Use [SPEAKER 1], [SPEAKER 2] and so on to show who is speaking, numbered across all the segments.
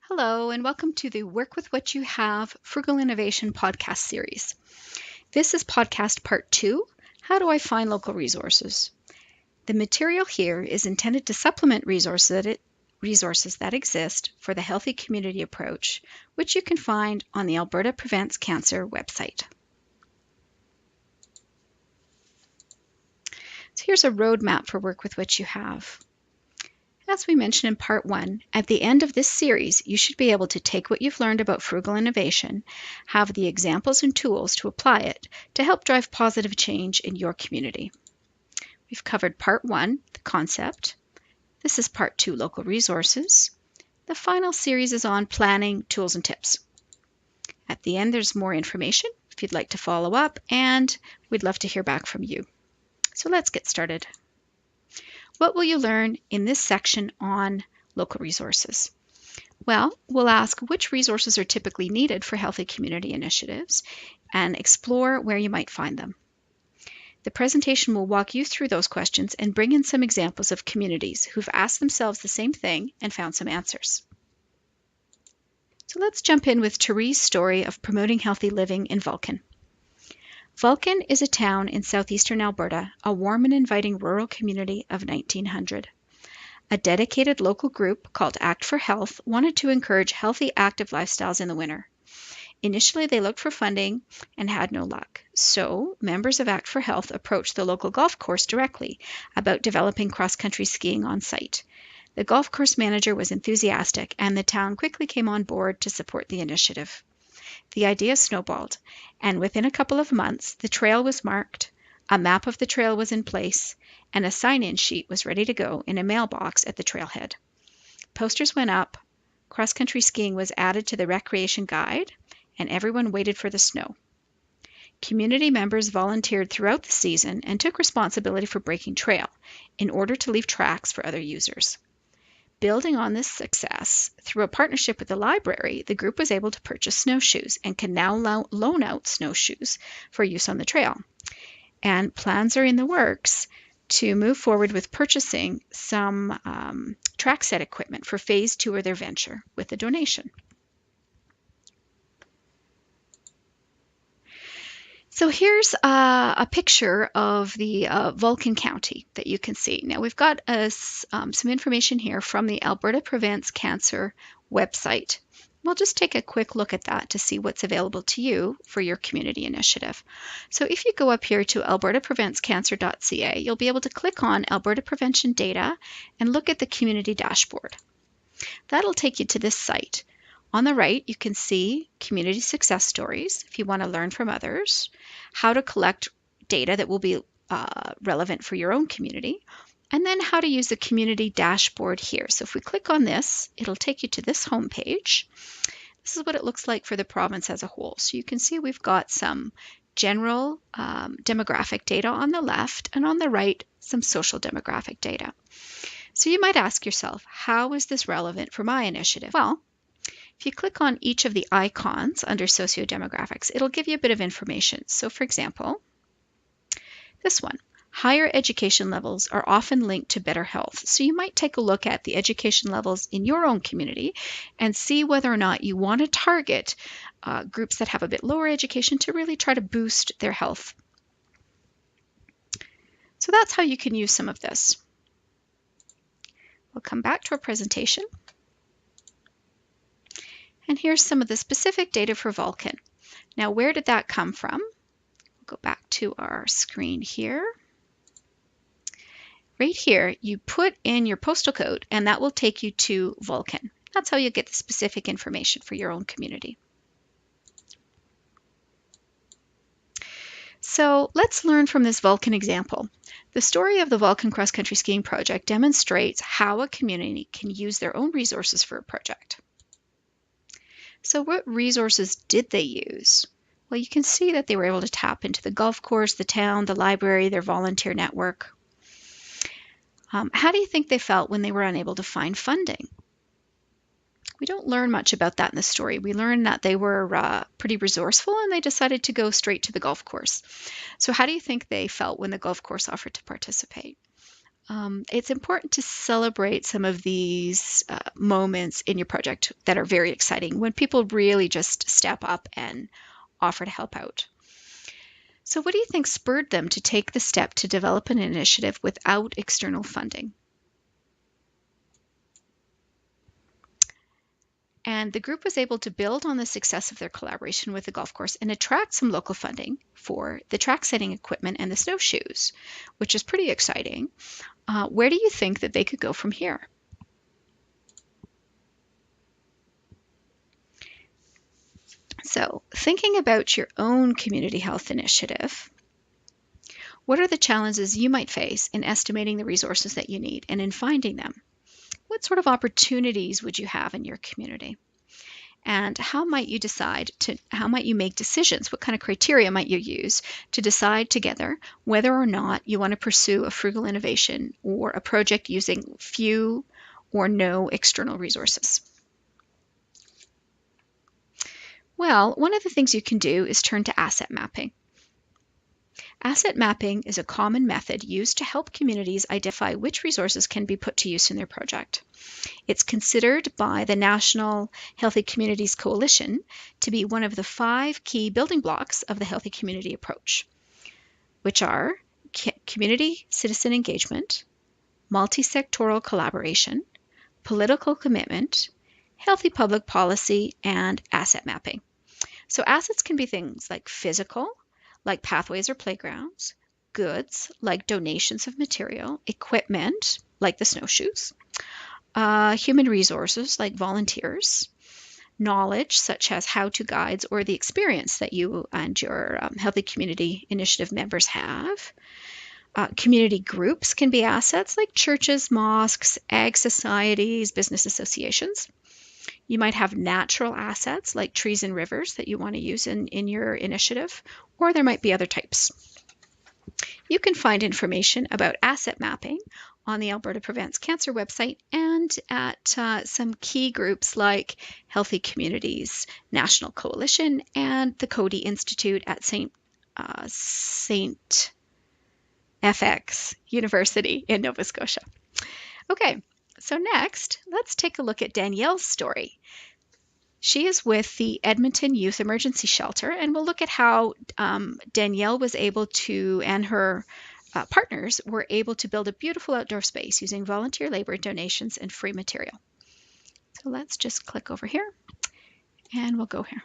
[SPEAKER 1] Hello, and welcome to the Work with What You Have Frugal Innovation podcast series. This is podcast part 2, How Do I Find Local Resources? The material here is intended to supplement resources that exist for the healthy community approach, which you can find on the Alberta Prevents Cancer website. So here's a roadmap for Work with What You Have. As we mentioned in part 1, at the end of this series, you should be able to take what you've learned about frugal innovation, have the examples and tools to apply it to help drive positive change in your community. We've covered part 1, the concept. This is part 2, local resources. The final series is on planning, tools, and tips. At the end, there's more information if you'd like to follow up, and we'd love to hear back from you. So let's get started. What will you learn in this section on local resources? Well, we'll ask which resources are typically needed for healthy community initiatives and explore where you might find them. The presentation will walk you through those questions and bring in some examples of communities who've asked themselves the same thing and found some answers. So let's jump in with Therese's story of promoting healthy living in Vulcan. Vulcan is a town in southeastern Alberta, a warm and inviting rural community of 1900. A dedicated local group called Act for Health wanted to encourage healthy, active lifestyles in the winter. Initially, they looked for funding and had no luck. So, members of Act for Health approached the local golf course directly about developing cross-country skiing on site. The golf course manager was enthusiastic, and the town quickly came on board to support the initiative. The idea snowballed, and within a couple of months, the trail was marked, a map of the trail was in place, and a sign-in sheet was ready to go in a mailbox at the trailhead. Posters went up, cross-country skiing was added to the recreation guide, and everyone waited for the snow. Community members volunteered throughout the season and took responsibility for breaking trail in order to leave tracks for other users. Building on this success, through a partnership with the library, the group was able to purchase snowshoes and can now loan out snowshoes for use on the trail. And plans are in the works to move forward with purchasing some track set equipment for phase 2 of their venture with a donation. So here's a picture of the Vulcan County that you can see. Now we've got some information here from the Alberta Prevents Cancer website. We'll just take a quick look at that to see what's available to you for your community initiative. So if you go up here to albertapreventscancer.ca, you'll be able to click on Alberta Prevention Data and look at the community dashboard. That'll take you to this site. On the right, you can see community success stories if you want to learn from others, how to collect data that will be relevant for your own community, and then how to use the community dashboard here. So if we click on this, it'll take you to this home page. This is what it looks like for the province as a whole. So you can see we've got some general demographic data on the left, and on the right, some social demographic data. So you might ask yourself, how is this relevant for my initiative? Well, if you click on each of the icons under sociodemographics, it'll give you a bit of information. So for example, this one, higher education levels are often linked to better health. So you might take a look at the education levels in your own community and see whether or not you want to target groups that have a bit lower education to really try to boost their health. So that's how you can use some of this. We'll come back to our presentation. And here's some of the specific data for Vulcan. Now, where did that come from? We'll go back to our screen here. Right here, you put in your postal code, and that will take you to Vulcan. That's how you get the specific information for your own community. So let's learn from this Vulcan example. The story of the Vulcan cross-country skiing project demonstrates how a community can use their own resources for a project. So what resources did they use? Well, you can see that they were able to tap into the golf course, the town, the library, their volunteer network. How do you think they felt when they were unable to find funding? We don't learn much about that in the story. We learn that they were pretty resourceful and they decided to go straight to the golf course. So how do you think they felt when the golf course offered to participate? It's important to celebrate some of these moments in your project that are very exciting when people really just step up and offer to help out. So, what do you think spurred them to take the step to develop an initiative without external funding? And the group was able to build on the success of their collaboration with the golf course and attract some local funding for the track setting equipment and the snowshoes, which is pretty exciting. Where do you think that they could go from here? So, thinking about your own community health initiative, what are the challenges you might face in estimating the resources that you need and in finding them? What sort of opportunities would you have in your community? And how might you make decisions? What kind of criteria might you use to decide together whether or not you want to pursue a frugal innovation or a project using few or no external resources? Well, one of the things you can do is turn to asset mapping. Asset mapping is a common method used to help communities identify which resources can be put to use in their project. It's considered by the National Healthy Communities Coalition to be one of the 5 key building blocks of the healthy community approach, which are community citizen engagement, multi-sectoral collaboration, political commitment, healthy public policy, and asset mapping. So assets can be things like physical, like pathways or playgrounds, goods, like donations of material, equipment, like the snowshoes, human resources, like volunteers, knowledge, such as how-to guides or the experience that you and your Healthy Community Initiative members have. Community groups can be assets like churches, mosques, ag societies, business associations. You might have natural assets like trees and rivers that you want to use in your initiative, or there might be other types. You can find information about asset mapping on the Alberta Prevents Cancer website and at some key groups like Healthy Communities National Coalition and the Cody Institute at St. FX University in Nova Scotia. Okay, so next, let's take a look at Danielle's story. She is with the Edmonton Youth Emergency Shelter, and we'll look at how Danielle was able to, and her partners were able to build a beautiful outdoor space using volunteer labor, donations, and free material. So let's just click over here, and we'll go here.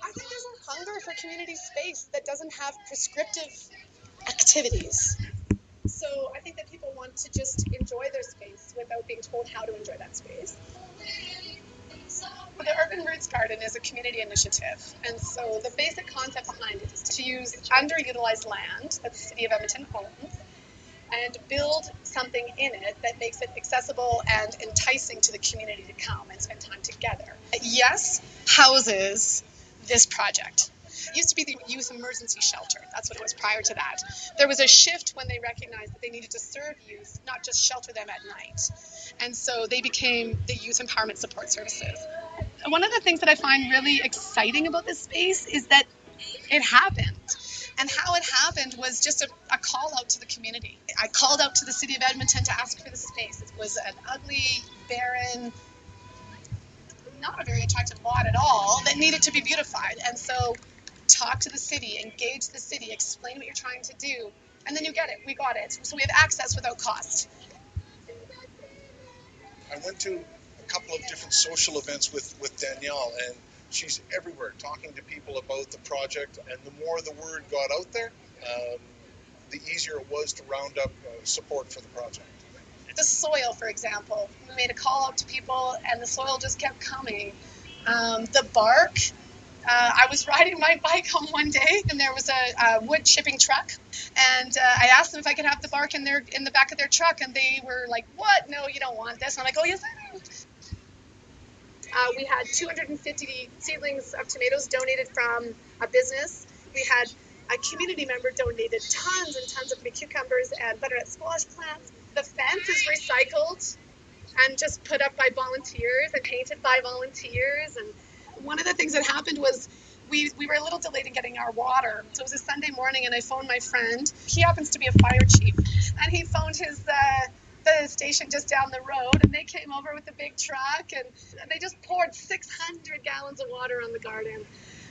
[SPEAKER 2] I think there's a hunger for community space that doesn't have prescriptive activities. So I think that people want to just enjoy their space without being told how to enjoy that space. The Urban Roots Garden is a community initiative, and so the basic concept behind it is to use underutilized land that the City of Edmonton owns and build something in it that makes it accessible and enticing to the community to come and spend time together. Yes, houses this project. It used to be the youth emergency shelter. That's what it was prior to that. There was a shift when they recognized that they needed to serve youth, not just shelter them at night. And so they became the Youth Empowerment Support Services. And one of the things that I find really exciting about this space is that it happened. And how it happened was just a call out to the community. I called out to the City of Edmonton to ask for the space. It was an ugly, barren, not a very attractive lot at all that needed to be beautified. And so talk to the city, engage the city, explain what you're trying to do, and then you get it. We got it. So we have access without cost.
[SPEAKER 3] I went to a couple of different social events with Danielle, and she's everywhere talking to people about the project, and the more the word got out there, the easier it was to round up support for the project.
[SPEAKER 2] The soil, for example, we made a call out to people, and the soil just kept coming. The bark, I was riding my bike home one day, and there was a wood chipping truck, and I asked them if I could have the bark in the back of their truck, and they were like, "What? No, you don't want this." And I'm like, "Oh, yes, I do." We had 250 seedlings of tomatoes donated from a business. We had a community member donated tons and tons of cucumbers and butternut squash plants. The fence is recycled. and just put up by volunteers and painted by volunteers. And one of the things that happened was we were a little delayed in getting our water. So it was a Sunday morning, and I phoned my friend. He happens to be a fire chief, and he phoned his the station just down the road, and they came over with a big truck, and they just poured 600 gallons of water on the garden.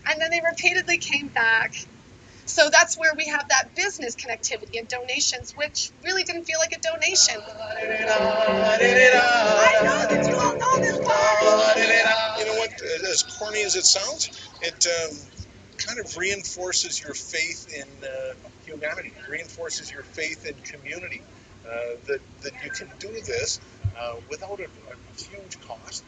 [SPEAKER 2] And then they repeatedly came back. So that's where we have that business connectivity and donations, which really didn't feel like a donation. I know that you all know this part.
[SPEAKER 3] You know what? As corny as it sounds, it kind of reinforces your faith in humanity, reinforces your faith in community, that you can do this without a huge cost.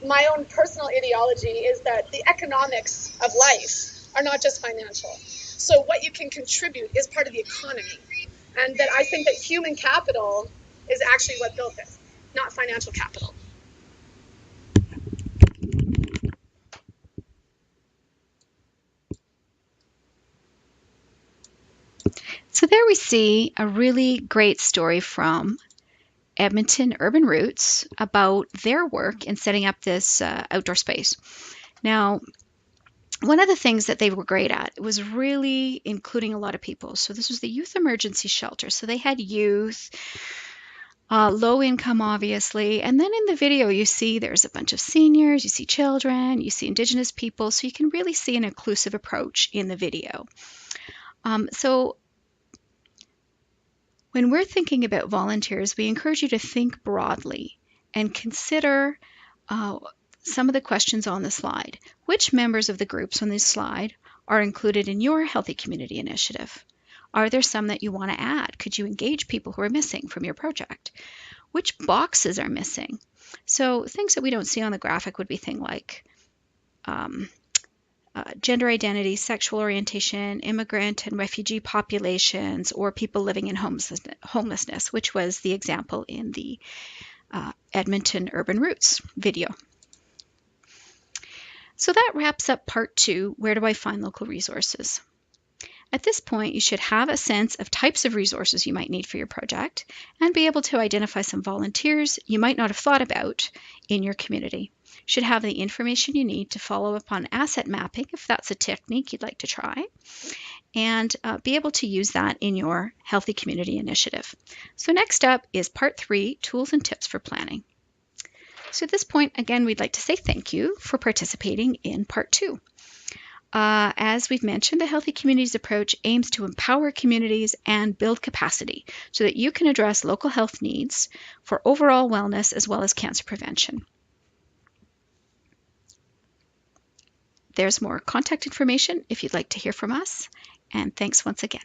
[SPEAKER 2] My own personal ideology is that the economics of life are not just financial. So what you can contribute is part of the economy. And that I think that human capital is actually what built this, not financial capital.
[SPEAKER 1] So there we see a really great story from Edmonton Urban Roots about their work in setting up this outdoor space. Now, one of the things that they were great at was really including a lot of people. So this was the youth emergency shelter. So they had youth, low income, obviously. And then in the video, you see there's a bunch of seniors, you see children, you see Indigenous people. So you can really see an inclusive approach in the video. So when we're thinking about volunteers, we encourage you to think broadly and consider some of the questions on the slide. Which members of the groups on this slide are included in your Healthy Community Initiative? Are there some that you want to add? Could you engage people who are missing from your project? Which boxes are missing? So things that we don't see on the graphic would be things like gender identity, sexual orientation, immigrant and refugee populations, or people living in homelessness, which was the example in the Edmonton Urban Roots video. So that wraps up part 2, where do I find local resources? At this point, you should have a sense of types of resources you might need for your project and be able to identify some volunteers you might not have thought about in your community. You should have the information you need to follow up on asset mapping, if that's a technique you'd like to try, and be able to use that in your Healthy Community Initiative. So next up is part 3, tools and tips for planning. So at this point, again, we'd like to say thank you for participating in part 2. As we've mentioned, the Healthy Communities approach aims to empower communities and build capacity so that you can address local health needs for overall wellness as well as cancer prevention. There's more contact information if you'd like to hear from us, and thanks once again.